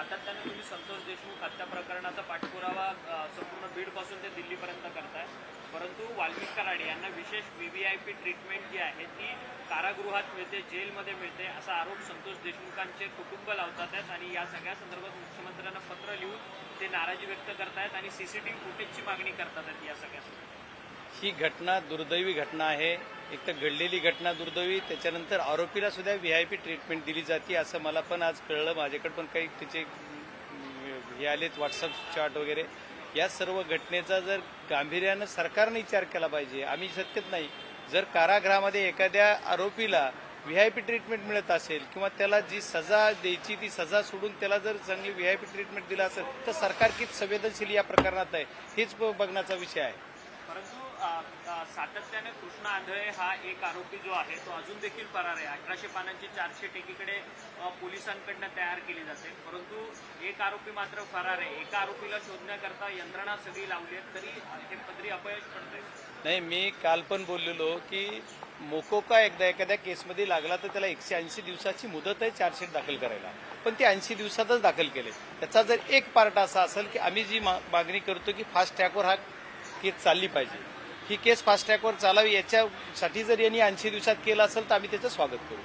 सातत्याने तुम्ही संतोष देशमुख हत्या प्रकरणाचा पाठपुरावा संपूर्ण बीडपासून ते दिल्लीपर्यंत करताय, परंतु वाल्मिक कराड यांना विशेष VVIP ट्रीटमेंट जी आहे ती कारागृहात मिळते, जेलमध्ये मिळते असा आरोप संतोष देशमुखांचे कुटुंब लावतात आहेत आणि या सगळ्या संदर्भात मुख्यमंत्र्यांना पत्र लिहून ते नाराजी व्यक्त करतायत आणि CCTV फुटेजची मागणी करतात या सगळ्या. ही घटना दुर्दैवी घटना आहे. एक तर घडलेली घटना दुर्दैवी, त्याच्यानंतर आरोपीला सुद्धा VIP ट्रीटमेंट दिली जाते असं मला पण आज कळलं. माझ्याकडे पण काही त्याचे हे आलेत व्हॉट्सअप चॅट वगैरे. या सर्व घटनेचा जर गांभीर्यानं सरकारने विचार केला पाहिजे. आम्ही सत्तेत नाही, जर कारागृहामध्ये एखाद्या आरोपीला VIP ट्रीटमेंट मिळत असेल किंवा त्याला जी सजा द्यायची ती सजा सोडून त्याला जर चांगली VIP ट्रीटमेंट दिला असेल तर सरकार किती संवेदनशील या प्रकरणात आहे हेच बघण्याचा विषय आहे. परंतु सातत्याने कृष्णा आंधळे हा एक आरोपी जो आहे तो अजून देखील फरार आहे. 1800 पानांची चार्जशीट एकीकडे पोलिसांकडनं तयार केली जाते, परंतु एक आरोपी मात्र फरार आहे. एका आरोपीला शोधण्याकरता यंत्रणा सगळी लावली आहे, तरी हे पदरी अपयश पडते. नाही, मी काल पण बोललेलो की मोकोका एकदा एखाद्या केसमध्ये लागला तर त्याला 180 दिवसाची मुदत आहे चार्जशीट दाखल करायला, पण ते 80 दिवसातच दाखल केले. त्याचा जर एक पार्ट असा असेल की आम्ही जी मागणी करतो की फास्ट ट्रॅकवर हा केस चालली पाहिजे, ही केस फास्ट ट्रॅकवर चालावी याच्यासाठी जर यांनी 80 दिवसात केलं असेल तर आम्ही त्याचं स्वागत करू.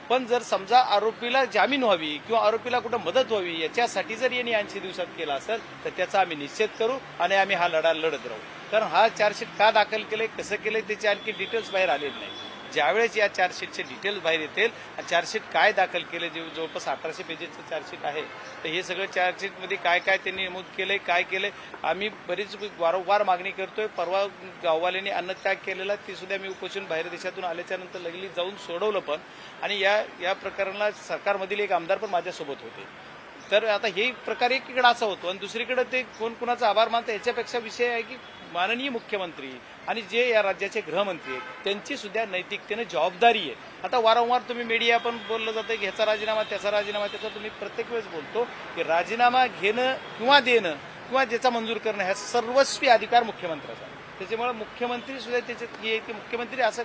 पण जर समजा आरोपीला जामीन व्हावी किंवा आरोपीला कुठं मदत व्हावी याच्यासाठी जर यांनी 80 दिवसात केला असेल तर त्याचा आम्ही निषेध करू आणि आम्ही हा लढा लढत राहू. कारण हा चार्जशीट का दाखल केलंय, कसं केलंय त्याचे आणखी डिटेल्स बाहेर आलेले नाही. ज्यावेळेस या चार्जशीटचे डिटेल्स बाहेर येतील, चार्जशीट काय दाखल केले, जवळपास 1800 पेजेसचं चार्जशीट आहे, तर हे सगळं चार्जशीटमध्ये काय काय त्यांनी नमूद केलंय, काय केलंय, आम्ही बरीच वारंवार मागणी करतोय. परवा गाववाल्यांनी अन्नत्याग केलेला ते सुद्धा मी उपोषण बाहेर देशातून आल्याच्या नंतर लगेच जाऊन सोडवलं पण. आणि या प्रकरणाला सरकारमधील एक आमदार पण माझ्यासोबत होते. तर आता हे प्रकार एकीकडे असा होतो आणि दुसरीकडे ते कोण कुणाचा आभार मानतं याच्यापेक्षा विषय आहे की माननीय मुख्यमंत्री आणि जे या राज्याचे गृहमंत्री आहेत त्यांची सुद्धा नैतिकतेने जबाबदारी आहे. आता वारंवार तुम्ही मीडिया पण बोललं जातं की ह्याचा राजीनामा त्याचा राजीनामा, त्याचा तुम्ही प्रत्येक वेळेस बोलतो की राजीनामा घेणं किंवा देणं किंवा ज्याचा मंजूर करणं ह्या सर्वस्वी अधिकार मुख्यमंत्र्याचा. त्याच्यामुळे मुख्यमंत्री सुद्धा त्याच्यात मुख्यमंत्री असं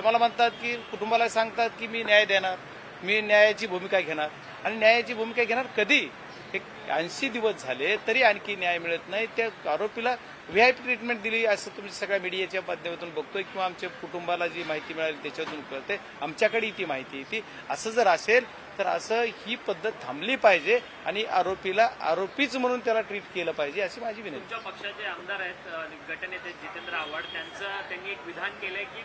मला म्हणतात की कुटुंबाला सांगतात की मी न्याय देणार, मी न्यायाची भूमिका घेणार. आणि न्यायाची भूमिका घेणार कधी? एक 80 दिवस झाले तरी आणखी न्याय मिळत नाही. त्या आरोपीला VIP ट्रीटमेंट दिली असं तुम्ही सगळ्या मीडियाच्या माध्यमातून बघतोय किंवा आमच्या कुटुंबाला जी माहिती मिळाली त्याच्यातून कळते, आमच्याकडे ती माहिती येते. असं जर असेल तर असं ही पद्धत थांबली पाहिजे आणि आरोपीला आरोपीच म्हणून त्याला ट्रीट केलं पाहिजे अशी माझी विनंती. तुमच्या पक्षाचे आमदार आहेत गटनेते जितेंद्र आव्हाड, त्यांनी एक विधान केलंय की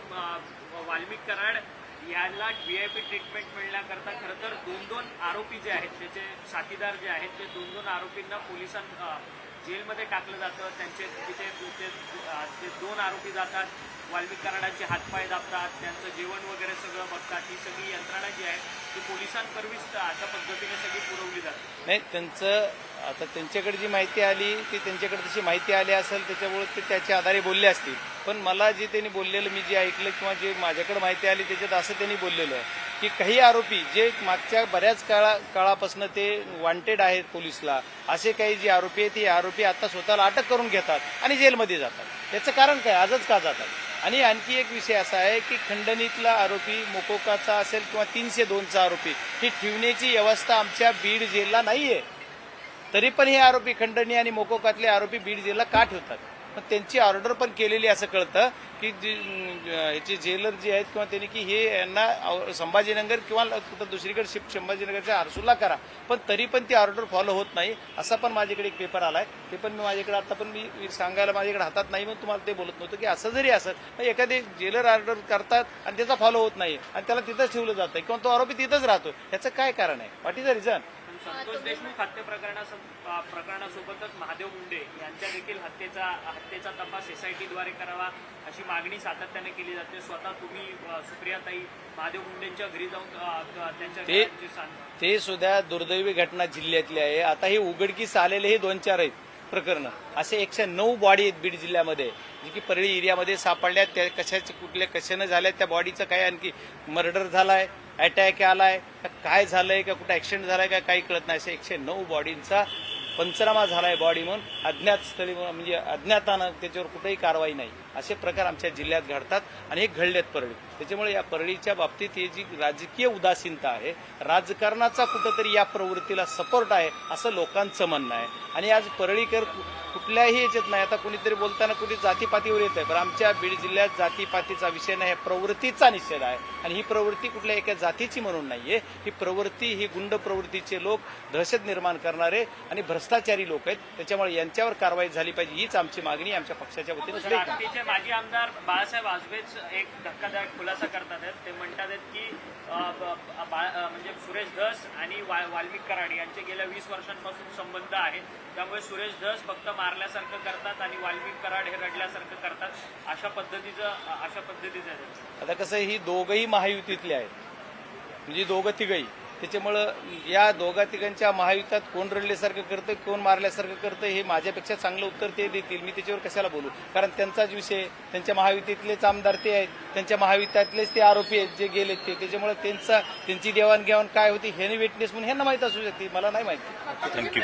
वाल्मिक कराड याला VIP ट्रीटमेंट मिळण्याकरता खरं तर 2-2 आरोपी जे आहेत, त्याचे साथीदार जे आहेत ते 2-2 आरोपींना जेलमध्ये टाकलं जातं. त्यांचे तिथे ते 2 आरोपी जातात, वाल्मिक कराडाचे हातपाय दाबतात, त्यांचं जेवण वगैरे सगळं बघतात. ही सगळी यंत्रणा जी आहे ती पोलिसांकरवीच अशा पद्धतीने सगळी पुरवली जाते. नाही, त्यांचं आता त्यांच्याकडे जी माहिती आली ती त्यांच्याकडे तशी माहिती आली असेल त्याच्यामुळे ते त्याच्या आधारे बोलले असतील. पण मला जे त्यांनी बोललेलं मी जे ऐकलं किंवा जे माझ्याकडे माहिती आली त्याच्यात असं त्यांनी बोललेलं की काही आरोपी जे मागच्या बऱ्याच काळापासून ते वॉन्टेड आहेत पोलिसला, असे काही जे आरोपी आहेत ते आरोपी आता स्वतःला अटक करून घेतात आणि जेलमध्ये जातात. याचं कारण काय, आजच का जातात? आणि आणखी एक विषय असा आहे की खंडणीतला आरोपी मोकोकाचा असेल किंवा 302चा आरोपी ही ठेवण्याची व्यवस्था आमच्या बीड जेलला नाहीये. तरी पण हे आरोपी खंडणी आणि मोकोकातले आरोपी बीड जेलला का ठेवतात? पण त्यांची ऑर्डर पण केलेली असं कळतं की ह्याचे जेलर जे आहेत किंवा त्यांनी की हे यांना संभाजीनगर किंवा कुठं दुसरीकडे शिफ्ट संभाजीनगरच्या आरसूला करा, पण तरी पण ती ऑर्डर फॉलो होत नाही. असा पण माझ्याकडे एक पेपर आलाय, ते पण मी माझ्याकडे आता पण मी सांगायला माझ्याकडे हातात नाही म्हणून तुम्हाला ते बोलत नव्हतं की असं जरी असेल एखादे जेलर ऑर्डर करतात आणि त्याचा फॉलो होत नाही आणि त्याला तिथंच ठेवलं जातं किंवा तो आरोपी तिथंच राहतो, याचं काय कारण आहे? What is the reason? Santosh Deshmukh हत्या प्रकरणासोबतच महादेव मुंडे यांच्या देखील हत्येचा तपास SITद्वारे करावा अशी मागणी सातत्याने केली जाते. स्वतः तुम्ही सुप्रियाताई महादेव मुंडेंच्या घरी जाऊन ते सुद्धा दुर्दैवी घटना जिल्ह्यातली आहे. आता हे उघडकीस आलेले हे 2-4 आहेत प्रकरण. असे 109 बॉडी आहेत बीड जिल्ह्यामध्ये जी की परळी एरियामध्ये सापडल्या. त्या कशानं झाल्या, त्या बॉडीचं काय आणखी मर्डर झालाय, अटॅक आलाय, काय झालंय का कुठं ऍक्सिडेंट झालाय का काही कळत नाही. असे 109 बॉडींचा पंचनामा झालाय बॉडी म्हणून अज्ञात स्थळी, म्हणजे अज्ञातानं त्याच्यावर कुठेही कारवाई नाही. असे प्रकार आमच्या जिल्ह्यात घडतात आणि हे घडलेत परळी. त्याच्यामुळे या परळीच्या बाबतीत ही जी राजकीय उदासीनता आहे, राजकारणाचा कुठंतरी या प्रवृत्तीला सपोर्ट आहे असं लोकांचं म्हणणं आहे. आणि आज परळीकर कुठल्याही याच्यात नाही. आता कुणीतरी बोलताना कुणी जातीपातीवर येत आहे, पण आमच्या बीड जिल्ह्यात जातीपातीचा विषय नाही, प्रवृत्तीचा निषेध आहे. आणि ही प्रवृत्ती कुठल्या एका जातीची म्हणून नाहीये. ही प्रवृत्ती ही गुंड प्रवृत्तीचे लोक, दहशत निर्माण करणारे आणि भ्रष्टाचारी लोक आहेत. त्याच्यामुळे यांच्यावर कारवाई झाली पाहिजे, हीच आमची मागणी आमच्या पक्षाच्या वतीने. आरतीचे माजी आमदार बाळासाहेब आजबेच एक धक्कादायक खुलासा करतात आहेत. ते म्हणतात आहेत की म्हणजे सुरेश धस आणि वाल्मिक कराड यांचे गेल्या 20 वर्षांपासून संबंध आहेत. त्यामुळे सुरेश धस फक्त मारल्यासारखं करतात आणि वाल्मिक कराड हे रडल्यासारखं करतात. अशा पद्धतीचं आता कसं आहे, ही दोघंही महायुतीतले आहेत, म्हणजे दोघं तिघही. त्याच्यामुळं या दोघा तिघांच्या महायुतात कोण रडल्यासारखं करतं, कोण मारल्यासारखं करतं, हे माझ्यापेक्षा चांगलं उत्तर ते देतील. मी त्याच्यावर कशाला बोलू, कारण त्यांचाच विषय. त्यांच्या महायुतीतलेच आमदार ते आहेत, त्यांच्या महायुतीतलेच ते आरोपी आहेत जे गेलेत ते. त्याच्यामुळे त्यांची देवाणघेवाण काय होती हे विटनेस म्हणून ह्यांना माहीत असू शकते, मला नाही माहिती. थँक्यू.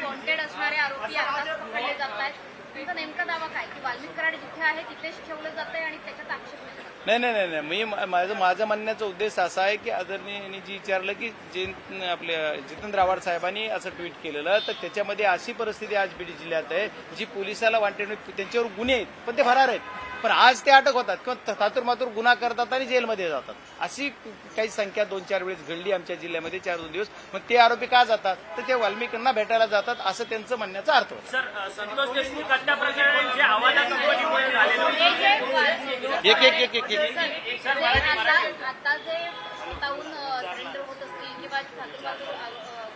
वॉन्टेड असणारे आरोपी आता पकडले जात आहेत. तुमचा नेमका दावा काय की वाल्मिक कराड जिथे आहे तिथेच ठेवलं जातंय आणि त्याच्यात आक्षेप नाही. मी माझं म्हणण्याचा उद्देश असा आहे की आदरणीयांनी जी विचारलं की आपल्या जितेंद्र आव्हाड साहेबांनी असं ट्विट केलेलं, तर त्याच्यामध्ये अशी परिस्थिती आज बीड जिल्ह्यात आहे जी पोलिसाला वाटेल त्यांच्यावर गुन्हे आहेत पण ते फरार आहेत. पण आज ते अटक होतात किंवा थातुरमातुर गुन्हा करतात आणि जेलमध्ये जातात. अशी काही संख्या 2-4 वेळेस घडली आमच्या जिल्ह्यामध्ये 4-2 दिवस. मग ते आरोपी का जातात, तर ते वाल्मिकांना भेटायला जातात असं त्यांचं म्हणण्याचा अर्थ होता. सर, संतोष देशमुख हत्या प्रकरण जे आवाजा कंपनीमुळे झालेलं आता जे स्वतःहून सरेंडर होत असतील किंवा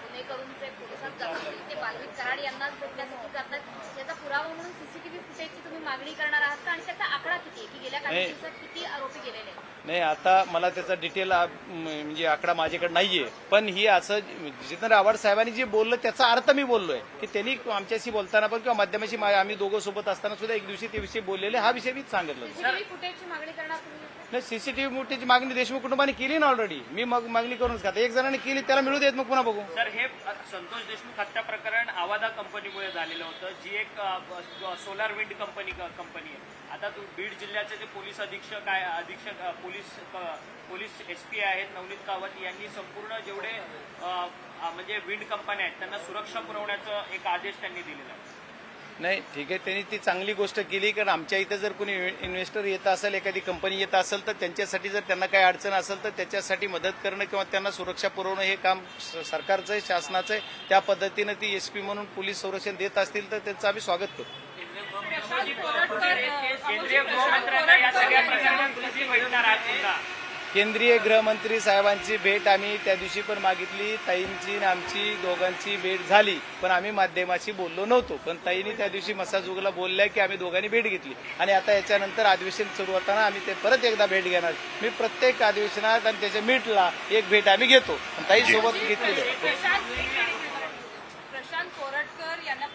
गुन्हे करून जे पोलिसात जात असतील ते वाल्मिक कराड यांनाच भेटण्यासाठी जातात, त्याचा पुरावा म्हणून सीसीटीव्ही फुटेजची तुम्ही मागणी करणार आहात का? आणि त्याचा आकडा किती आहे की गेल्या काही दिवसात किती आरोपी गेलेले आहेत? नाही, आता मला त्याचा डिटेल म्हणजे आकडा माझ्याकडे नाहीये. पण ही असं जितेंद्र आव्हाड साहेबांनी जे बोललं त्याचा अर्थ मी बोललोय की त्यांनी आमच्याशी बोलताना पण किंवा माध्यमाशी आम्ही दोघं सोबत असताना सुद्धा एक दिवशी त्याविषयी बोललेले, हा विषय मीच सांगितलं. सीसीटीव्ही फुटेजची मागणी करणार तुम्ही? नाही, सीसीटीव्ही फुटेजची मागणी देशमुख कुटुंबाने केली ना ऑलरेडी. मी मागणी करूनच खाता, एक जणांनी केली त्याला मिळू देत, मग पुन्हा बघू. सर, हे संतोष देशमुख हत्या प्रकरण आवादा कंपनीमुळे झालेलं होतं, जी एक सोलार विंड कंपनी आहे. आता बीड जिल्ह्याचे जे पोलीस अधीक्षक पोलीस एसपी आहेत नवनीत कावत यांनी संपूर्ण जेवढे म्हणजे विंड कंपन्या आहेत त्यांना सुरक्षा पुरवण्याचा एक आदेश त्यांनी दिलेला आहे. नाही, ठीक आहे, त्यांनी ती चांगली गोष्ट केली. कारण आमच्या इथं जर कोणी इन्व्हेस्टर येत असेल, एखादी कंपनी येत असेल, तर त्यांच्यासाठी जर त्यांना काही अडचण असेल तर त्याच्यासाठी मदत करणं किंवा त्यांना सुरक्षा पुरवणं हे काम सरकारचं आहे, शासनाचं आहे. त्या पद्धतीनं ती एसपी म्हणून पोलीस संरक्षण देत असतील तर त्यांचं आम्ही स्वागत करू. केंद्रीय गृहमंत्र्यांना या सगळ्या प्रकरणात कधी भेटणार आहात पुन्हा? केंद्रीय गृहमंत्री साहेबांची भेट आम्ही त्या दिवशी पण मागितली. ताईंची आणि आमची दोघांची भेट झाली, पण आम्ही माध्यमाशी बोललो नव्हतो. पण ताईंनी त्या दिवशी मसाजोगला बोलल्या की आम्ही दोघांनी भेट घेतली आणि आता याच्यानंतर अधिवेशन सुरू होताना आम्ही ते परत एकदा भेट घेणार. मी प्रत्येक अधिवेशनात आणि त्याच्या मीटला एक भेट आम्ही घेतो, ताई सोबत घेतलेली.